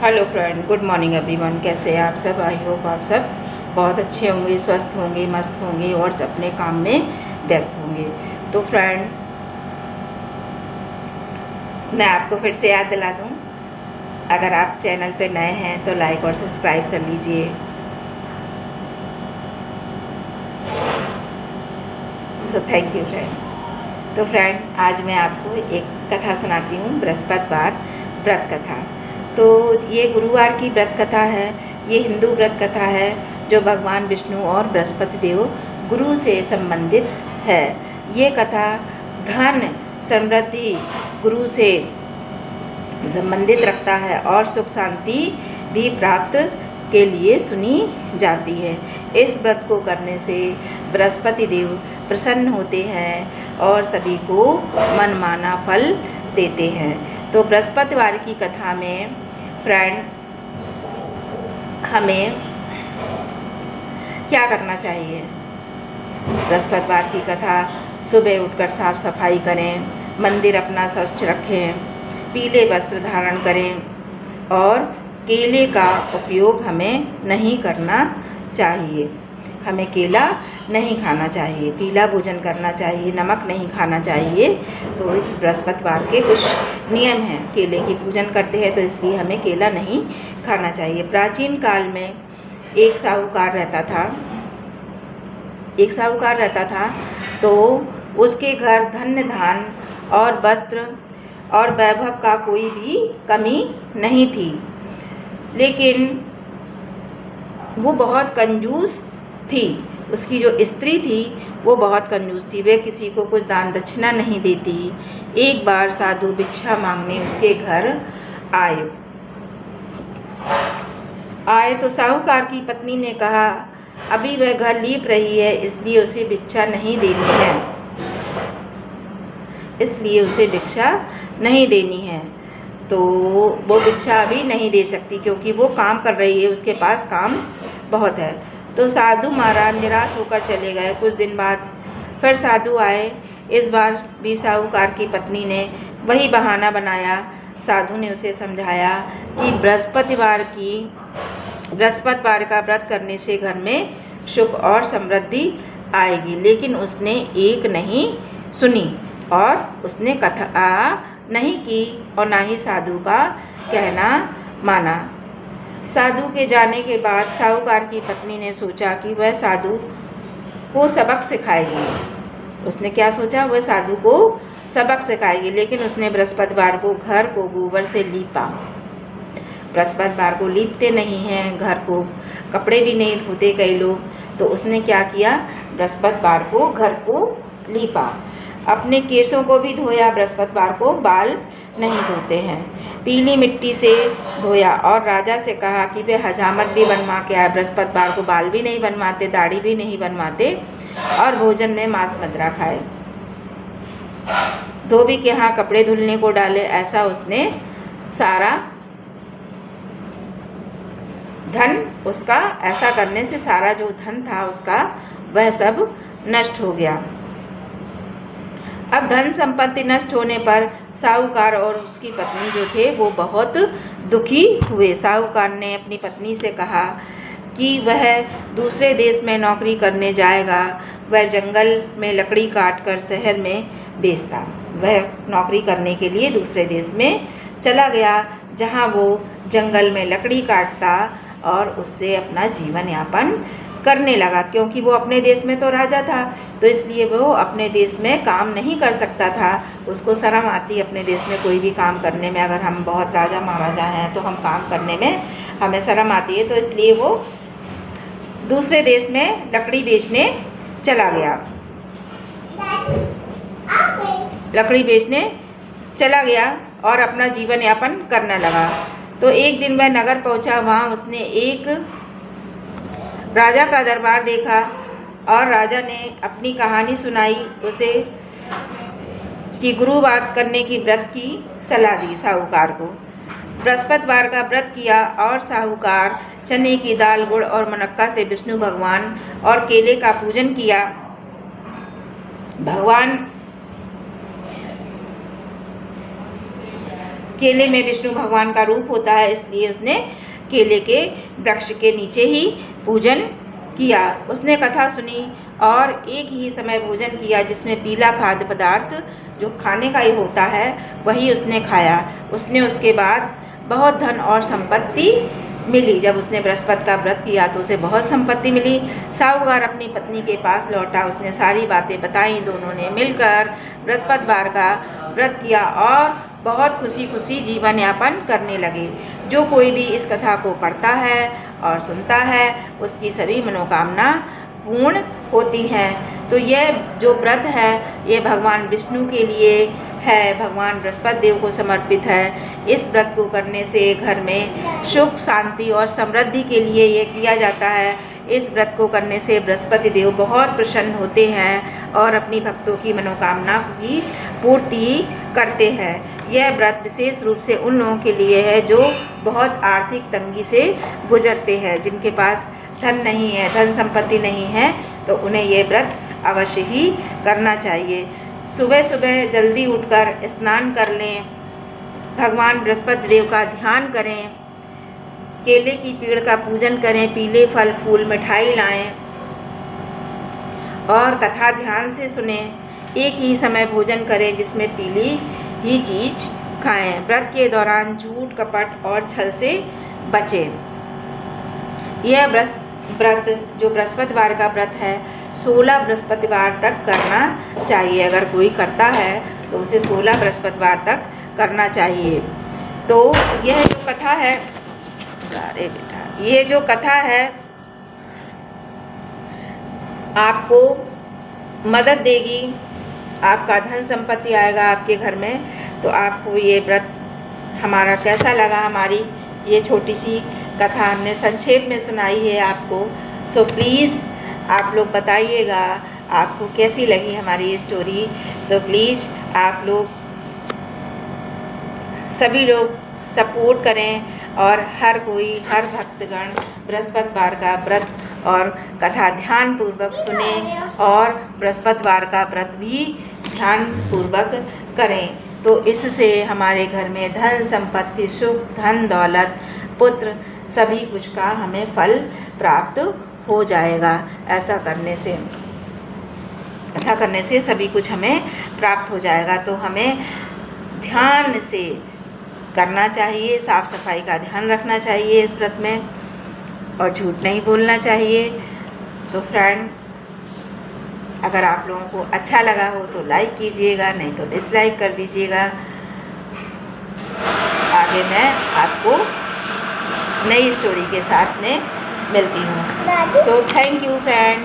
Hello friend, good morning everyone. कैसे हैं आप सब? आई होप आप सब बहुत अच्छे होंगे, स्वस्थ होंगे, मस्त होंगे और अपने काम में व्यस्त होंगे। तो फ्रेंड, मैं आपको फिर से याद दिला दूं, अगर आप चैनल पे नए हैं तो लाइक और सब्सक्राइब कर लीजिए। So thank you friend. तो फ्रेंड, आज मैं आपको एक कथा सुनाती हूँ, बृहस्पतिवार व्रत कथा। तो ये गुरुवार की व्रत कथा है। ये हिंदू व्रत कथा है जो भगवान विष्णु और बृहस्पति देव गुरु से संबंधित है। ये कथा धन समृद्धि गुरु से संबंधित रखता है और सुख शांति भी प्राप्त के लिए सुनी जाती है। इस व्रत को करने से बृहस्पति देव प्रसन्न होते हैं और सभी को मनमाना फल देते हैं। तो बृहस्पतिवार की कथा में फ्रेंड, हमें क्या करना चाहिए? बृहस्पतिवार की कथा, सुबह उठकर साफ सफाई करें, मंदिर अपना स्वच्छ रखें, पीले वस्त्र धारण करें और केले का उपयोग हमें नहीं करना चाहिए। हमें केला नहीं खाना चाहिए, पीला भोजन करना चाहिए, नमक नहीं खाना चाहिए। तो बृहस्पतिवार के कुछ नियम हैं। केले की पूजन करते हैं तो इसलिए हमें केला नहीं खाना चाहिए। प्राचीन काल में एक साहूकार रहता था तो उसके घर धन्य धान और वस्त्र और वैभव का कोई भी कमी नहीं थी, लेकिन वो बहुत कंजूस थी। उसकी जो स्त्री थी वो बहुत कंजूस थी, वे किसी को कुछ दान दक्षिणा नहीं देती। एक बार साधु भिक्षा मांगने उसके घर आए तो साहूकार की पत्नी ने कहा, अभी वह घर लीप रही है, इसलिए उसे भिक्षा नहीं देनी है। तो वो भिक्षा अभी नहीं दे सकती क्योंकि वो काम कर रही है, उसके पास काम बहुत है। तो साधु महाराज निराश होकर चले गए। कुछ दिन बाद फिर साधु आए। इस बार भी साहूकार की पत्नी ने वही बहाना बनाया। साधु ने उसे समझाया कि बृहस्पतिवार का व्रत करने से घर में सुख और समृद्धि आएगी, लेकिन उसने एक नहीं सुनी और उसने कथा नहीं की और ना ही साधु का कहना माना। साधु के जाने के बाद साहूकार की पत्नी ने सोचा कि वह साधु को सबक सिखाएगी। उसने क्या सोचा? वह साधु को सबक सिखाएगी। लेकिन उसने बृहस्पतिवार को घर को गोबर से लीपा। बृहस्पतिवार को लीपते नहीं हैं, घर को कपड़े भी नहीं धोते कई लोग। तो उसने क्या किया? बृहस्पतिवार को घर को लीपा, अपने केसों को भी धोया। बृहस्पतिवार को बाल नहीं धोते हैं, पीली मिट्टी से धोया और राजा से कहा कि वे हजामत भी बनवा के आए। बृहस्पतिवार को बाल भी नहीं बनवाते, दाढ़ी भी नहीं बनवाते और भोजन में मांस मदिरा खाए। धोबी के यहाँ कपड़े धुलने को डाले। ऐसा उसने सारा धन उसका, ऐसा करने से सारा जो धन था उसका वह सब नष्ट हो गया। अब धन संपत्ति नष्ट होने पर साहूकार और उसकी पत्नी जो थे वो बहुत दुखी हुए। साहूकार ने अपनी पत्नी से कहा कि वह दूसरे देश में नौकरी करने जाएगा। वह जंगल में लकड़ी काटकर शहर में बेचता। वह नौकरी करने के लिए दूसरे देश में चला गया, जहां वो जंगल में लकड़ी काटता और उससे अपना जीवन यापन करने लगा। क्योंकि वो अपने देश में तो राजा था, तो इसलिए वो अपने देश में काम नहीं कर सकता था। उसको शर्म आती अपने देश में कोई भी काम करने में। अगर हम बहुत राजा महाराजा हैं तो हम काम करने में हमें शर्म आती है। तो इसलिए वो दूसरे देश में लकड़ी बेचने चला गया और अपना जीवन यापन करने लगा। तो एक दिन वह नगर पहुंचा। वहाँ उसने एक राजा का दरबार देखा और राजा ने अपनी कहानी सुनाई उसे कि गुरुवार करने की व्रत की सलाह दी साहूकार को। बृहस्पतिवार का व्रत किया और साहूकार चने की दाल, गुड़ और मुनक्का से विष्णु भगवान और केले का पूजन किया। केले में विष्णु भगवान का रूप होता है, इसलिए उसने केले के वृक्ष के नीचे ही पूजन किया। उसने कथा सुनी और एक ही समय भोजन किया जिसमें पीला खाद्य पदार्थ जो खाने का ही होता है वही उसने खाया। उसने उसके बाद बहुत धन और संपत्ति मिली। जब उसने बृहस्पति का व्रत किया तो उसे बहुत संपत्ति मिली। साहूकार अपनी पत्नी के पास लौटा, उसने सारी बातें बताई। दोनों ने मिलकर बृहस्पतिवार का व्रत किया और बहुत खुशी खुशी जीवन यापन करने लगे। जो कोई भी इस कथा को पढ़ता है और सुनता है उसकी सभी मनोकामना पूर्ण होती हैं। तो यह जो व्रत है ये भगवान विष्णु के लिए है, भगवान बृहस्पति देव को समर्पित है। इस व्रत को करने से घर में सुख शांति और समृद्धि के लिए ये किया जाता है। इस व्रत को करने से बृहस्पति देव बहुत प्रसन्न होते हैं और अपनी भक्तों की मनोकामना की पूर्ति करते हैं। यह व्रत विशेष रूप से उन लोगों के लिए है जो बहुत आर्थिक तंगी से गुजरते हैं, जिनके पास धन नहीं है, धन संपत्ति नहीं है, तो उन्हें ये व्रत अवश्य ही करना चाहिए। सुबह सुबह जल्दी उठकर स्नान कर लें, भगवान बृहस्पति देव का ध्यान करें, केले की पेड़ का पूजन करें, पीले फल फूल मिठाई लाएं और कथा ध्यान से सुने। एक ही समय भोजन करें जिसमें पीली ही चीज खाएं। व्रत के दौरान झूठ कपट और छल से बचें। यह व्रत जो बृहस्पतिवार का व्रत है 16 बृहस्पतिवार तक करना चाहिए। अगर कोई करता है तो उसे 16 बृहस्पतिवार तक करना चाहिए। तो यह जो कथा है, अरे बेटा, ये जो कथा है आपको मदद देगी, आपका धन संपत्ति आएगा आपके घर में। तो आपको ये व्रत हमारा कैसा लगा, हमारी ये छोटी सी कथा हमने संक्षेप में सुनाई है आपको। सो प्लीज़ आप लोग बताइएगा आपको कैसी लगी हमारी ये स्टोरी। तो प्लीज़ आप लोग सभी लोग सपोर्ट करें और हर कोई, हर भक्तगण बृहस्पतिवार का व्रत और कथा ध्यानपूर्वक सुने और बृहस्पतिवार का व्रत भी ध्यानपूर्वक करें। तो इससे हमारे घर में धन संपत्ति, सुख, धन दौलत, पुत्र सभी कुछ का हमें फल प्राप्त हो जाएगा। ऐसा करने से, कथा करने से सभी कुछ हमें प्राप्त हो जाएगा। तो हमें ध्यान से करना चाहिए, साफ सफाई का ध्यान रखना चाहिए इस व्रत में और झूठ नहीं बोलना चाहिए। तो फ्रेंड, अगर आप लोगों को अच्छा लगा हो तो लाइक कीजिएगा, नहीं तो डिसलाइक कर दीजिएगा। आगे मैं आपको नई स्टोरी के साथ में मिलती हूँ। So thank you friend.